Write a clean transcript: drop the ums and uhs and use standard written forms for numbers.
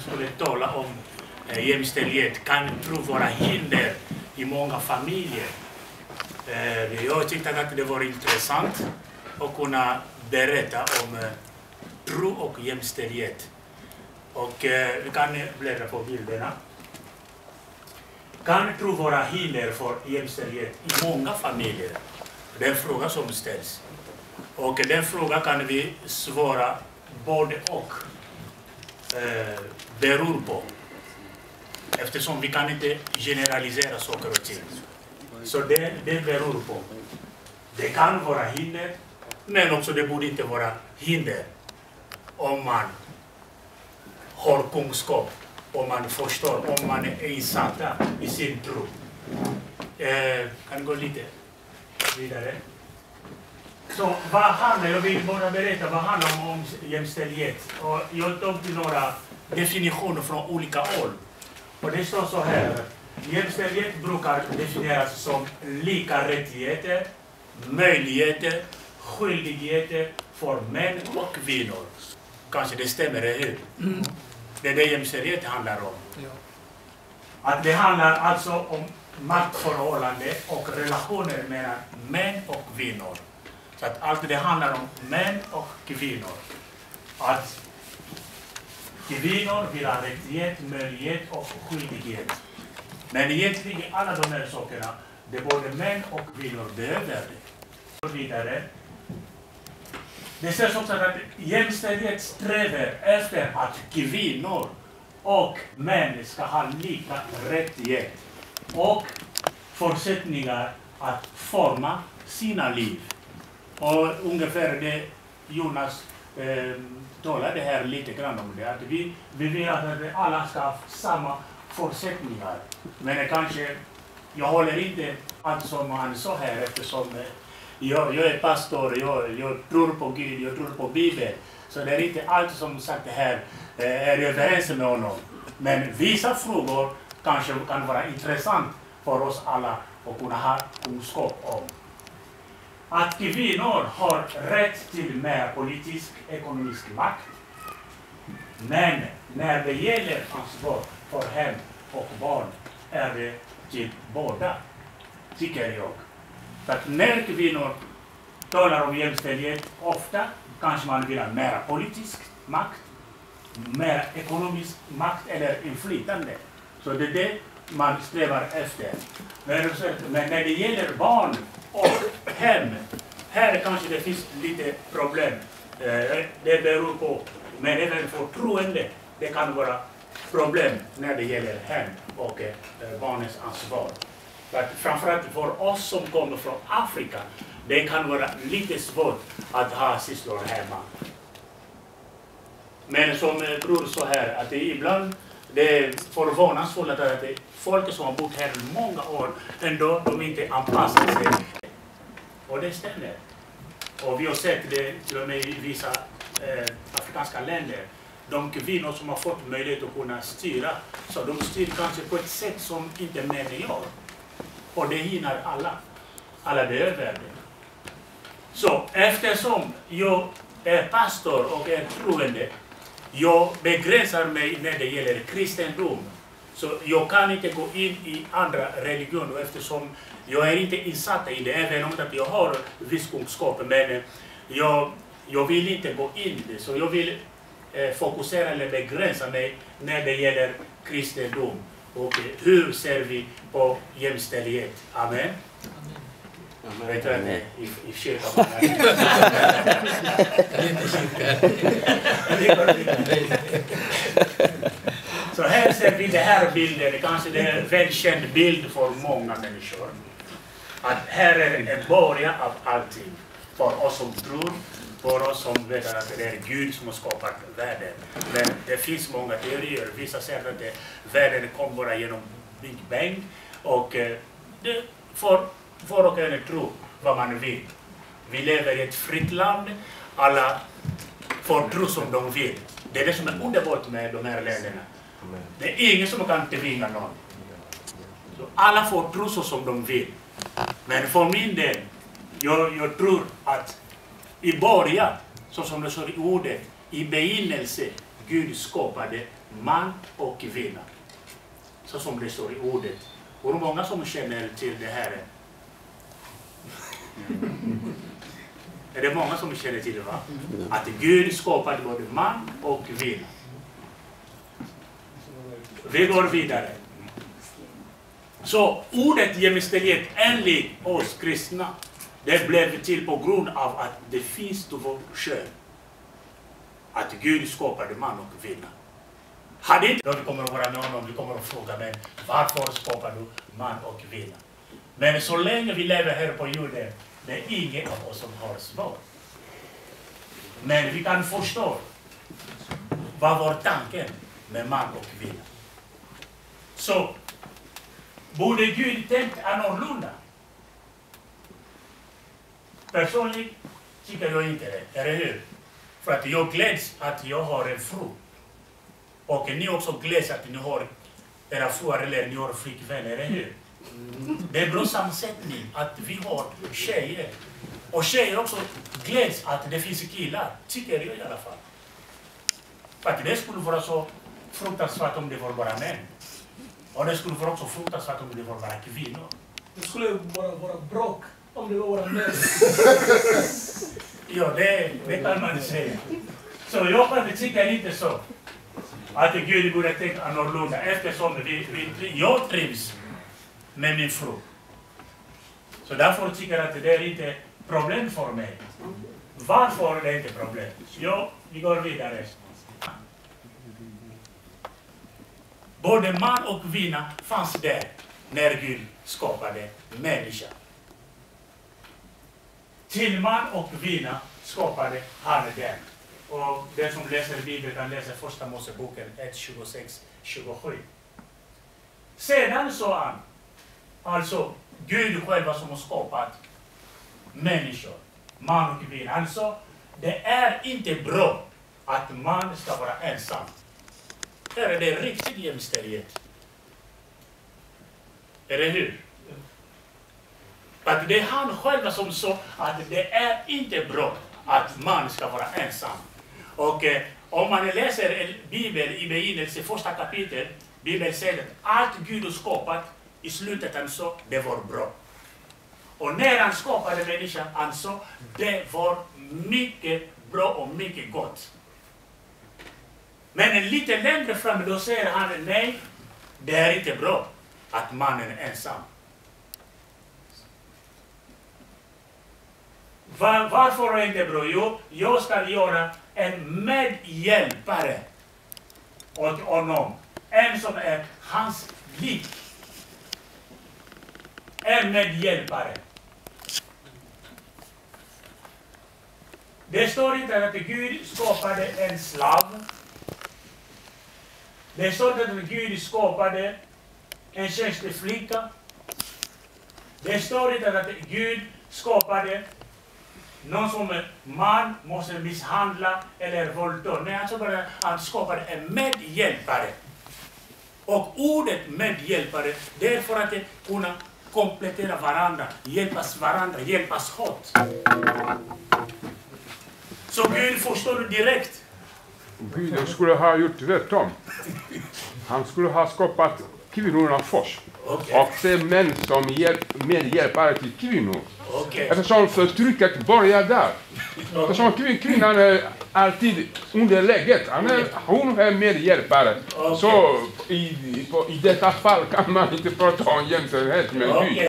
skulle tala om jämställdhet kan tro vara hinder i många familjer. Jag tyckte att det var intressant att kunna berätta om tro och jämställdhet. Och vi kan bläddra på bilderna. Kan tro vara hinder för jämställdhet i många familjer? Det är en fråga som ställs. Och den frågan kan vi svara både och. Beror på. Eftersom vi kan inte generalisera saker och ting. Så det beror på. Det kan vara hinder, men också det borde inte vara hinder om man har kunskap, om man förstår, om man är insatt i sin tro. Kan gå lite vidare. Så vad handlar, jag vill bara berätta vad handlar om jämställdhet. Och jag tog till några definitioner från olika håll. Och det står så här. Jämställdhet brukar definieras som lika rättigheter, möjligheter, skyldigheter för män och kvinnor. Kanske det stämmer, eller hur? Det är det jämställdhet handlar om. Ja. Att det handlar alltså om maktförhållande och relationer mellan män och kvinnor. Så att allt det handlar om män och kvinnor. Att kvinnor vill ha rättighet, möjlighet och skyldighet. Men egentligen alla de här sakerna, det både män och kvinnor behöver det. Vidare. Det sägs också att jämställdhet strävar efter att kvinnor och män ska ha lika rättighet och förutsättningar att forma sina liv. Och ungefär det Jonas talade här lite grann om det, att vi vill att alla ska ha samma förutsättningar. Men kanske, jag håller inte allt som han sa här, eftersom jag är pastor, jag tror på Gud, jag tror på Bibeln. Så det är inte allt som sagt här är överens med honom. Men vissa frågor kanske kan vara intressant för oss alla att kunna ha kunskap om. Att kvinnor har rätt till mer politisk, ekonomisk makt. Men när det gäller ansvar för hem och barn är det till båda, tycker jag. Så att när kvinnor talar om jämställdhet, ofta kanske man vill ha mer politisk makt, mer ekonomisk makt eller inflytande. Så det är det man strävar efter. Men när det gäller barn och hem, här kanske det finns lite problem. Det beror på, men även för troende, det kan vara problem när det gäller hem och barnens ansvar. Framförallt för oss som kommer från Afrika, det kan vara lite svårt att ha sysslor hemma. Men som tror så här, att det ibland det är förvånansfullt att det är folk som har bott här många år, ändå de inte anpassar sig. Och det stämmer. Och vi har sett det till och med i vissa afrikanska länder. De kvinnor som har fått möjlighet att kunna styra, så de styr kanske på ett sätt som inte män gör. Och det hinner alla behöver det. Så eftersom jag är pastor och är troende, jag begränsar mig när det gäller kristendom. Så jag kan inte gå in i andra religioner eftersom jag är inte insatt i det, även om jag har viss kunskap. Men jag vill inte gå in i det, så jag vill fokusera eller begränsa mig när det gäller kristendom. Och hur ser vi på jämställdhet? Amen. Vet du att i kyrkan? Så här ser vi den här bilden, kanske är en välkänd bild för många människor. Att här är en början av allting. För oss som tror, för oss som vet att det är Gud som har skapat världen. Men det finns många teorier. Vissa säger att världen kom bara genom Big Bang. Och det får var och en tro vad man vill. Vi lever i ett fritt land. Alla får tro som de vill. Det är det som är underbart med de här länderna. Det är ingen som kan tvinga någon. Så alla får tro så som de vill. Men för min del, jag tror att i början, så som det står i ordet, i begynnelse, Gud skapade man och kvinna. Så som det står i ordet. Och det är många som känner till det här. Är det många som känner till det, va? Att Gud skapade både man och kvinna. Vi går vidare. Så ordet jämställdhet enligt oss kristna, det blev till på grund av att det finns två kön. Att Gud skapade man och kvinna. Hade inte, då vi kommer att vara med honom, vi kommer att fråga, men varför skapar du man och kvinna? Men så länge vi lever här på jorden, det är ingen av oss som har svar. Men vi kan förstå vad var tanken med man och kvinna. Så borde Gud tänkt annorlunda? Personligen tycker jag inte det, eller hur? För att jag gläds att jag har en fru. Och ni också gläds att ni har era fruar eller ni har flickvänner, eller hur? Det är bra sammansättning att vi har tjejer. Och tjejer också gläds att det finns killar, tycker jag i alla fall. För att det skulle vara så fruktansvärt om det var bara män. Och det skulle vara också fruktansvärt om det var bara kvinnor. Det skulle bara vara bråk om det var bara män. Ja, det kan man säga. Så jag tycker inte så. Att Gud borde tänka annorlunda eftersom jag trivs med min fru. Så därför tycker jag att det är inte problem för mig. Varför är det inte problem? Jo, vi går vidare. Både man och kvinna fanns där när Gud skapade människan. Till man och kvinna skapade han den. Och den som läser Bibeln kan läsa första Moseboken 1:26-27. Sedan sa han, alltså Gud själva som har skapat människor, man och kvinna. Han sa, det är inte bra att man ska vara ensam. Här är det riktig jämställdhet. Eller hur? Att det är han själv som sa att det är inte bra att man ska vara ensam. Och om man läser Bibeln i begynnelsen, första kapitlet, Bibeln säger att allt Gud har skapat, i slutet han sa det var bra. Och när han skapade människan, han sa det var mycket bra och mycket gott. Men lite längre fram då säger han nej, det är inte bra att mannen är ensam. Varför är det inte bra? Jo, jag ska göra en medhjälpare åt honom. En som är hans lik. En medhjälpare. Det står inte att Gud skapade en slav. Det står inte att Gud skapade en tjänsteflicka. Det står inte att Gud skapade någon som man måste misshandla eller våldta. Nej, han skapade en medhjälpare. Och ordet medhjälpare, det är för att kunna komplettera varandra, hjälpas åt. Så Gud förstår du direkt. Gud skulle ha gjort rätt om. Han skulle ha skapat kvinnorna först. Okay. Och se män som medhjälpare till kvinnor. Okay. Eftersom förtrycket börjar där. Eftersom kvinnan är alltid underläget. Hon är medhjälpare. Okay. Så i detta fall kan man inte prata om jämställdhet med Gud.